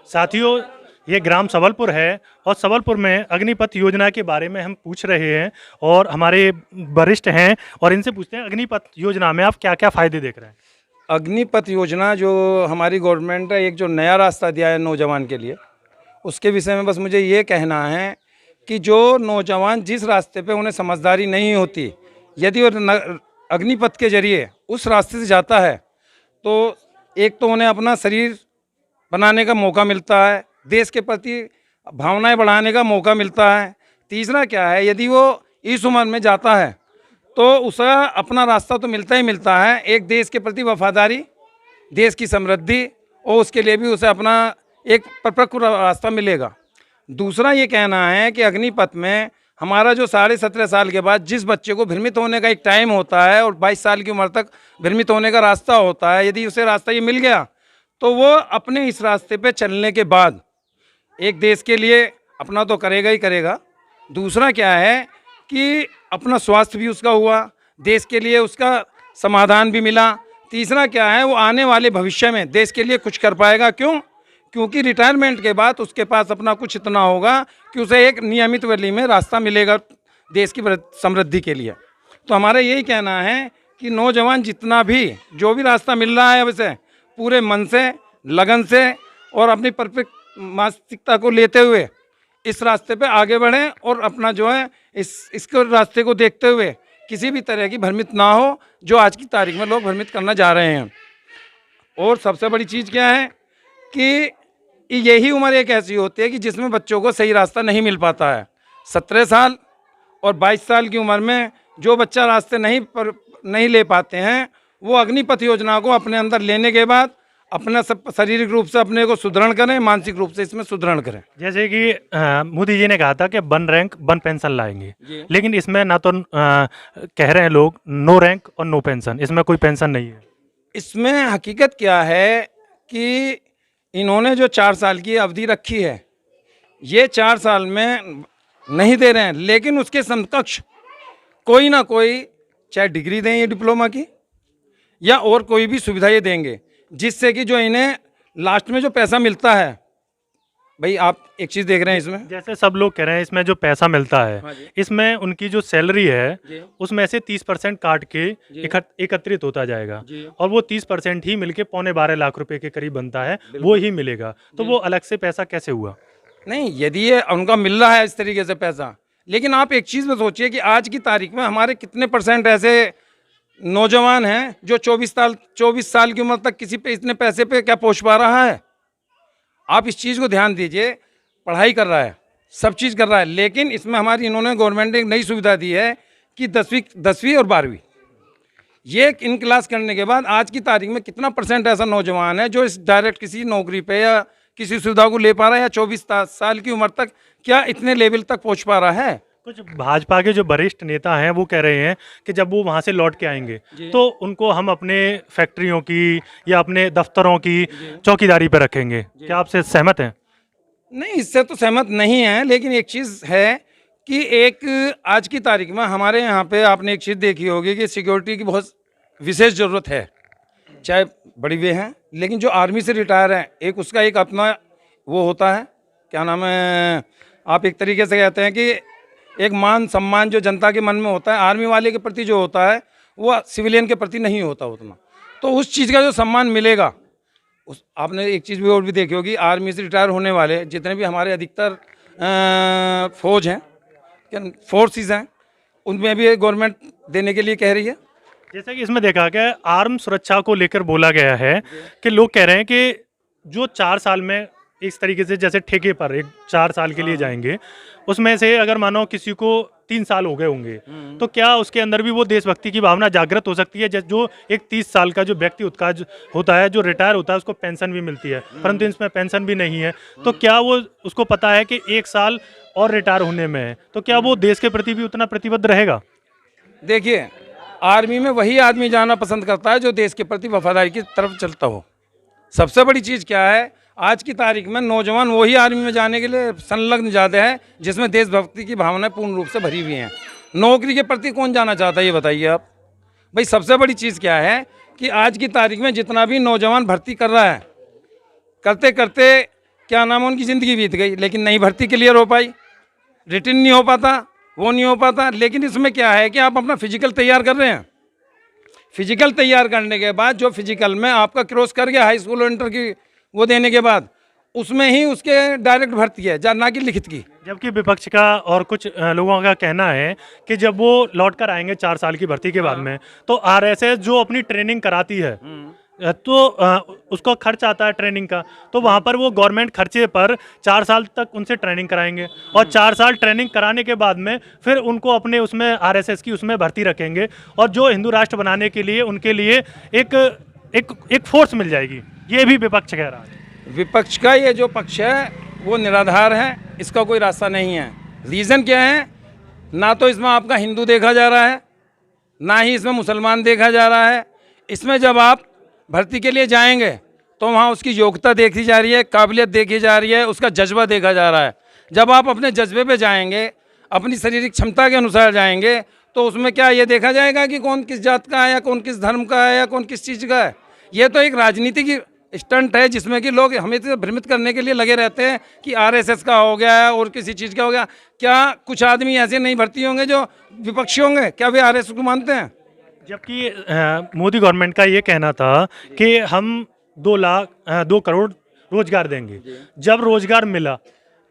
साथियों, ये ग्राम सबलपुर है और सबलपुर में अग्निपथ योजना के बारे में हम पूछ रहे हैं और हमारे वरिष्ठ हैं और इनसे पूछते हैं अग्निपथ योजना में आप क्या-क्या फ़ायदे देख रहे हैं? अग्निपथ योजना जो हमारी गवर्नमेंट है, एक जो नया रास्ता दिया है नौजवान के लिए, उसके विषय में बस मुझे ये कहना है कि जो नौजवान जिस रास्ते पे उन्हें समझदारी नहीं होती, यदि वो अग्निपथ के जरिए उस रास्ते से जाता है तो एक तो उन्हें अपना शरीर बनाने का मौका मिलता है, देश के प्रति भावनाएं बढ़ाने का मौका मिलता है। तीसरा क्या है, यदि वो इस उम्र में जाता है तो उसे अपना रास्ता तो मिलता ही मिलता है, एक देश के प्रति वफादारी, देश की समृद्धि और उसके लिए भी उसे अपना एक परिपक्व रास्ता मिलेगा। दूसरा ये कहना है कि अग्निपथ में हमारा जो 17.5 साल के बाद जिस बच्चे को भ्रमित होने का एक टाइम होता है और 22 साल की उम्र तक भ्रमित होने का रास्ता होता है, यदि उसे रास्ता ये मिल गया तो वो अपने इस रास्ते पे चलने के बाद एक देश के लिए अपना तो करेगा ही करेगा। दूसरा क्या है कि अपना स्वास्थ्य भी उसका हुआ, देश के लिए उसका समाधान भी मिला। तीसरा क्या है, वो आने वाले भविष्य में देश के लिए कुछ कर पाएगा। क्यों? क्योंकि रिटायरमेंट के बाद उसके पास अपना कुछ इतना होगा कि उसे एक नियमित वैली में रास्ता मिलेगा देश की समृद्धि के लिए। तो हमारा यही कहना है कि नौजवान जितना भी जो भी रास्ता मिल रहा है अब इसे पूरे मन से, लगन से और अपनी परफेक्ट मानसिकता को लेते हुए इस रास्ते पे आगे बढ़ें और अपना जो है इसके रास्ते को देखते हुए किसी भी तरह की भ्रमित ना हो, जो आज की तारीख में लोग भ्रमित करना जा रहे हैं। और सबसे बड़ी चीज़ क्या है कि यही उम्र एक ऐसी होती है कि जिसमें बच्चों को सही रास्ता नहीं मिल पाता है। 17 साल और 22 साल की उम्र में जो बच्चा रास्ते नहीं ले पाते हैं, वो अग्निपथ योजना को अपने अंदर लेने के बाद अपना सब शारीरिक रूप से अपने को सुदृढ़ करें, मानसिक रूप से इसमें सुदृढ़ करें। जैसे कि मोदी जी ने कहा था कि वन रैंक वन पेंशन लाएंगे, लेकिन इसमें ना तो कह रहे हैं लोग नो रैंक और नो पेंशन, इसमें कोई पेंशन नहीं है। इसमें हकीकत क्या है कि इन्होंने जो 4 साल की अवधि रखी है, ये 4 साल में नहीं दे रहे हैं, लेकिन उसके समकक्ष कोई ना कोई चाहे डिग्री दें ये डिप्लोमा की या और कोई भी सुविधा ये देंगे, जिससे कि जो इन्हें लास्ट में जो पैसा मिलता है, भाई आप एक चीज़ देख रहे हैं इसमें, जैसे सब लोग कह रहे हैं इसमें जो पैसा मिलता है, हाँ इसमें उनकी जो सैलरी है उसमें से 30% काट के एकत्रित होता जाएगा और वो 30% ही मिलके 12.25 लाख रुपए के करीब बनता है, वो ही मिलेगा। तो वो अलग से पैसा कैसे हुआ? नहीं, यदि ये उनका मिल रहा है इस तरीके से पैसा, लेकिन आप एक चीज़ में सोचिए कि आज की तारीख में हमारे कितने % ऐसे नौजवान हैं जो 24 साल की उम्र तक किसी पे इतने पैसे पे क्या पहुंच पा रहा है। आप इस चीज़ को ध्यान दीजिए, पढ़ाई कर रहा है, सब चीज़ कर रहा है, लेकिन इसमें हमारी इन्होंने गवर्नमेंट ने एक नई सुविधा दी है कि 10वीं और 12वीं ये इन क्लास करने के बाद आज की तारीख में कितना % ऐसा नौजवान है जो इस डायरेक्ट किसी नौकरी पे या किसी सुविधा को ले पा रहा है, या 24 साल की उम्र तक क्या इतने लेवल तक पहुँच पा रहा है। कुछ भाजपा के जो वरिष्ठ नेता हैं वो कह रहे हैं कि जब वो वहाँ से लौट के आएंगे तो उनको हम अपने फैक्ट्रियों की या अपने दफ्तरों की चौकीदारी पर रखेंगे। क्या आपसे सहमत हैं? नहीं, इससे तो सहमत नहीं है, लेकिन एक चीज़ है कि एक आज की तारीख में हमारे यहाँ पे आपने एक चीज़ देखी होगी कि सिक्योरिटी की बहुत विशेष ज़रूरत है, चाहे बड़ी वे हैं, लेकिन जो आर्मी से रिटायर हैं, एक उसका एक अपना वो होता है, क्या नाम है, आप एक तरीके से कहते हैं कि एक मान सम्मान जो जनता के मन में होता है, आर्मी वाले के प्रति जो होता है वो सिविलियन के प्रति नहीं होता उतना। तो उस चीज़ का जो सम्मान मिलेगा, उस आपने एक चीज़ भी और भी देखी होगी, आर्मी से रिटायर होने वाले जितने भी हमारे अधिकतर फौज हैं, फोर्सेस हैं, उनमें भी गवर्नमेंट देने के लिए कह रही है। जैसे कि इसमें देखा गया आर्म सुरक्षा को लेकर बोला गया है कि लोग कह रहे हैं कि जो 4 साल में इस तरीके से जैसे ठेके पर एक 4 साल के लिए जाएंगे, उसमें से अगर मानो किसी को 3 साल हो गए होंगे तो क्या उसके अंदर भी वो देशभक्ति की भावना जागृत हो सकती है? जो एक 30 साल का जो व्यक्ति उत्काज होता है, जो रिटायर होता है, उसको पेंशन भी मिलती है, परंतु इसमें पेंशन भी नहीं है, तो क्या वो उसको पता है कि 1 साल और रिटायर होने में है, तो क्या वो देश के प्रति भी उतना प्रतिबद्ध रहेगा? देखिए, आर्मी में वही आदमी जाना पसंद करता है जो देश के प्रति वफादारी की तरफ चलता हो। सबसे बड़ी चीज़ क्या है, आज की तारीख में नौजवान वही आर्मी में जाने के लिए संलग्न ज़्यादा है जिसमें देशभक्ति की भावनाएं पूर्ण रूप से भरी हुई हैं। नौकरी के प्रति कौन जाना चाहता है ये बताइए आप। भाई सबसे बड़ी चीज़ क्या है कि आज की तारीख में जितना भी नौजवान भर्ती कर रहा है, करते करते क्या नाम है, उनकी ज़िंदगी बीत गई, लेकिन नई भर्ती क्लियर हो पाई, रिटर्न नहीं हो पाता, वो नहीं हो पाता। लेकिन इसमें क्या है कि आप अपना फिजिकल तैयार कर रहे हैं, फिजिकल तैयार करने के बाद जो फिजिकल में आपका क्रॉस कर गया हाई स्कूल और इंटर की वो देने के बाद उसमें ही उसके डायरेक्ट भर्ती है, ना कि लिखित की। जबकि विपक्ष का और कुछ लोगों का कहना है कि जब वो लौट कर आएंगे 4 साल की भर्ती के बाद में, तो आरएसएस जो अपनी ट्रेनिंग कराती है तो उसको खर्च आता है ट्रेनिंग का, तो वहाँ पर वो गवर्नमेंट खर्चे पर 4 साल तक उनसे ट्रेनिंग कराएंगे और 4 साल ट्रेनिंग कराने के बाद में फिर उनको अपने उसमें आरएसएस की उसमें भर्ती रखेंगे और जो हिंदू राष्ट्र बनाने के लिए उनके लिए एक एक एक फोर्स मिल जाएगी। ये भी विपक्ष कह रहा है। विपक्ष का ये जो पक्ष है वो निराधार है, इसका कोई रास्ता नहीं है। रीज़न क्या है, ना तो इसमें आपका हिंदू देखा जा रहा है, ना ही इसमें मुसलमान देखा जा रहा है। इसमें जब आप भर्ती के लिए जाएंगे तो वहाँ उसकी योग्यता देखी जा रही है, काबिलियत देखी जा रही है, उसका जज्बा देखा जा रहा है। जब आप अपने जज्बे पे जाएंगे, अपनी शारीरिक क्षमता के अनुसार जाएंगे, तो उसमें क्या ये देखा जाएगा कि कौन किस जात का है या कौन किस धर्म का है या कौन किस चीज़ का है। ये तो एक राजनीतिक स्टंट है जिसमें कि लोग हमें तो भ्रमित करने के लिए लगे रहते हैं कि आरएसएस का हो गया है और किसी चीज़ का हो गया। क्या कुछ आदमी ऐसे नहीं भर्ती होंगे जो विपक्षी होंगे? क्या वे आरएसएस को मानते हैं? जबकि मोदी गवर्नमेंट का ये कहना था कि हम 2 करोड़ रोजगार देंगे। जब रोजगार मिला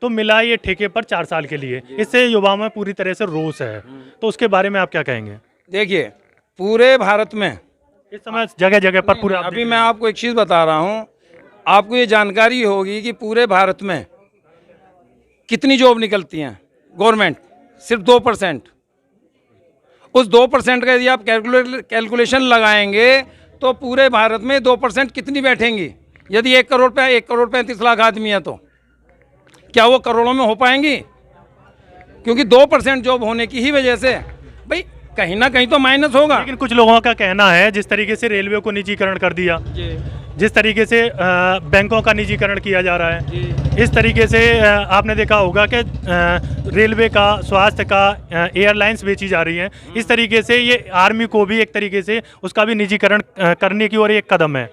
तो मिला ये ठेके पर 4 साल के लिए, इससे युवाओं में पूरी तरह से रोष है। तो उसके बारे में आप क्या कहेंगे? देखिए, पूरे भारत में इस समय जगह जगह पर पूरा अभी मैं आपको एक चीज़ बता रहा हूँ, आपको ये जानकारी होगी कि पूरे भारत में कितनी जॉब निकलती हैं गवर्नमेंट, सिर्फ 2%। उस 2% का यदि आप कैलकुलेशन लगाएंगे तो पूरे भारत में 2% कितनी बैठेंगी? यदि 1 करोड़ 35 लाख आदमी है तो क्या वो करोड़ों में हो पाएंगी? क्योंकि 2% जॉब होने की ही वजह से भाई कहीं ना कहीं तो माइनस होगा। लेकिन कुछ लोगों का कहना है जिस तरीके से रेलवे को निजीकरण कर दिया, जिस तरीके से बैंकों का निजीकरण किया जा रहा है, इस तरीके से आपने देखा होगा कि रेलवे का, स्वास्थ्य का, एयरलाइंस बेची जा रही हैं। इस तरीके से ये आर्मी को भी एक तरीके से उसका भी निजीकरण करने की ओर एक कदम है।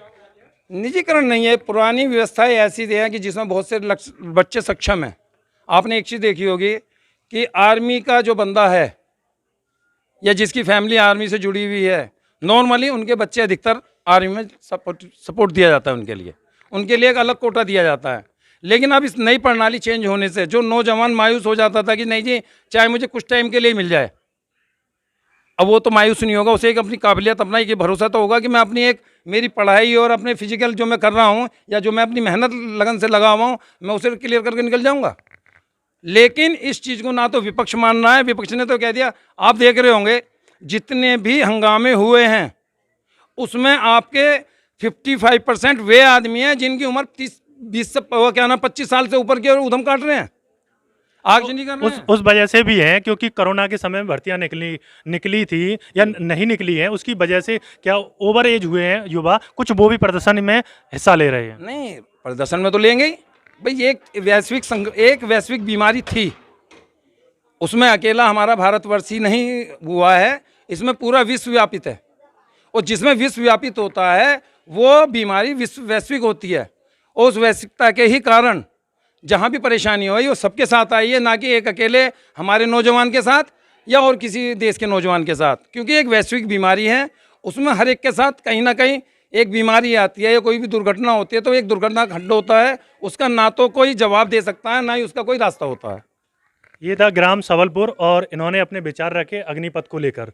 निजीकरण नहीं है, पुरानी व्यवस्था ऐसी है कि जिसमें बहुत से बच्चे सक्षम हैं। आपने एक चीज़ देखी होगी कि आर्मी का जो बंदा है या जिसकी फैमिली आर्मी से जुड़ी हुई है, नॉर्मली उनके बच्चे अधिकतर आर्मी में सपोर्ट दिया जाता है। उनके लिए एक अलग कोटा दिया जाता है। लेकिन अब इस नई प्रणाली चेंज होने से जो नौजवान मायूस हो जाता था कि नहीं जी चाहे मुझे कुछ टाइम के लिए मिल जाए, अब वो तो मायूस नहीं होगा। उसे एक अपनी काबिलियत, अपना एक भरोसा तो होगा कि मैं अपनी एक मेरी पढ़ाई और अपने फिजिकल जो मैं कर रहा हूँ या जो मैं अपनी मेहनत लगन से लगा हुआ हूँ, मैं उसे क्लियर करके निकल जाऊँगा। लेकिन इस चीज़ को ना तो विपक्ष मान रहा है। विपक्ष ने तो कह दिया, आप देख रहे होंगे जितने भी हंगामे हुए हैं उसमें आपके 55% वे आदमी हैं जिनकी उम्र 25 साल से ऊपर की और उधम काट रहे हैं, आगजनी कर रहे हैं। उस वजह से भी है क्योंकि कोरोना के समय में भर्तियां निकली थी या नहीं निकली है, उसकी वजह से क्या ओवर एज हुए हैं युवा, कुछ वो भी प्रदर्शन में हिस्सा ले रहे हैं। नहीं, प्रदर्शन में तो लेंगे ही भाई। एक वैश्विक बीमारी थी, उसमें अकेला हमारा भारतवर्ष ही नहीं हुआ है, इसमें पूरा विश्व व्यापित है। और जिसमें विश्व व्यापित होता है वो बीमारी वैश्विक होती है। और उस वैश्विकता के ही कारण जहाँ भी परेशानी हुई वो सबके साथ आई है, ना कि एक अकेले हमारे नौजवान के साथ या और किसी देश के नौजवान के साथ। क्योंकि एक वैश्विक बीमारी है, उसमें हर एक के साथ कहीं ना कहीं एक बीमारी आती है या कोई भी दुर्घटना होती है तो एक दुर्घटना खंड होता है, उसका ना तो कोई जवाब दे सकता है ना ही उसका कोई रास्ता होता है। ये था ग्राम सबलपुर और इन्होंने अपने विचार रखे अग्निपथ को लेकर।